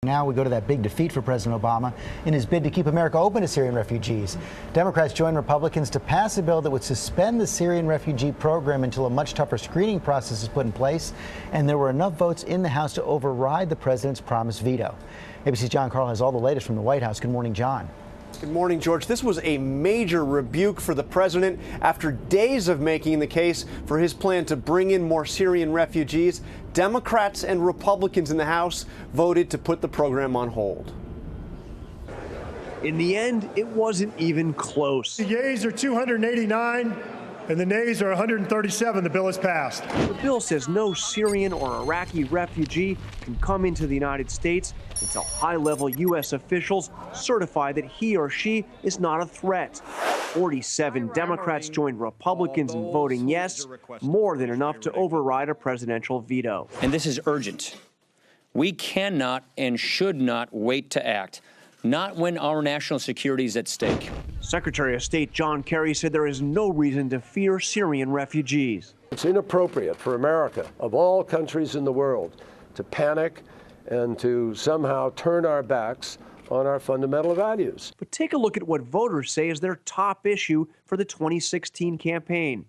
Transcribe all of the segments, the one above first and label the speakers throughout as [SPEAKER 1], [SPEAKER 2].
[SPEAKER 1] Now we go to that big defeat for President Obama in his bid to keep America open to Syrian refugees. Democrats joined Republicans to pass a bill that would suspend the Syrian refugee program until a much tougher screening process is put in place, and there were enough votes in the House to override the president's promised veto. ABC's John Carl has all the latest from the White House. Good morning, John.
[SPEAKER 2] Good morning, George. This was a major rebuke for the president after days of making the case for his plan to bring in more Syrian refugees. Democrats and Republicans in the House voted to put the program on hold.
[SPEAKER 3] In the end, it wasn't even close.
[SPEAKER 4] The yeas are 289 and the nays are 137. The bill is passed.
[SPEAKER 3] The bill says no Syrian or Iraqi refugee can come into the United States until high-level U.S. officials certify that he or she is not a threat. 47 Democrats joined Republicans in voting yes, more than enough to override a presidential veto.
[SPEAKER 5] And this is urgent. We cannot and should not wait to act, not when our national security is at stake.
[SPEAKER 3] Secretary of State John Kerry said there is no reason to fear Syrian refugees.
[SPEAKER 6] It's inappropriate for America, of all countries in the world, to panic and to somehow turn our backs on our fundamental values.
[SPEAKER 3] But take a look at what voters say is their top issue for the 2016 campaign.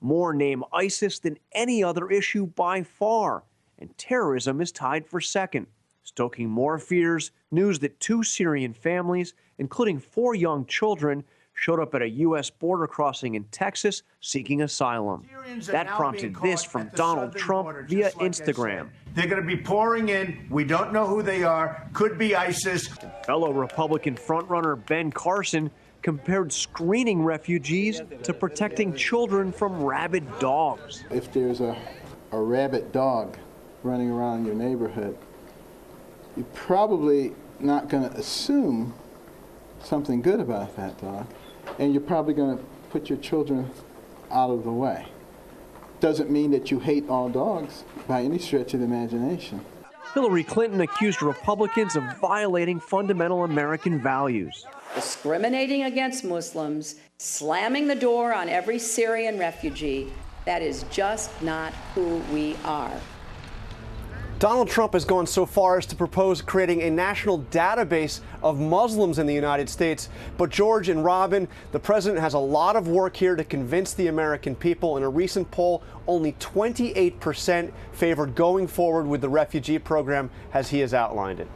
[SPEAKER 3] More name ISIS than any other issue by far, and terrorism is tied for second. Stoking more fears, news that 2 Syrian families, including 4 young children, showed up at a U.S. border crossing in Texas seeking asylum. That prompted this from Donald Trump via Instagram.
[SPEAKER 7] They're going to be pouring in. We don't know who they are. Could be ISIS.
[SPEAKER 3] Fellow Republican frontrunner Ben Carson compared screening refugees to protecting children from rabid dogs.
[SPEAKER 8] If there's a rabid dog running around your neighborhood, you're probably not going to assume something good about that dog, and you're probably going to put your children out of the way. Doesn't mean that you hate all dogs by any stretch of the imagination.
[SPEAKER 3] Hillary Clinton accused Republicans of violating fundamental American values.
[SPEAKER 9] Discriminating against Muslims, slamming the door on every Syrian refugee, that is just not who we are.
[SPEAKER 2] Donald Trump has gone so far as to propose creating a national database of Muslims in the United States. But George and Robin, the president has a lot of work here to convince the American people. In a recent poll, only 28% favored going forward with the refugee program as he has outlined it.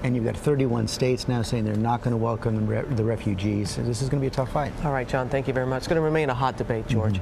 [SPEAKER 1] And you've got 31 states now saying they're not going to welcome the refugees. So this is going to be a tough fight.
[SPEAKER 10] All right, John, thank you very much. It's going to remain a hot debate, George.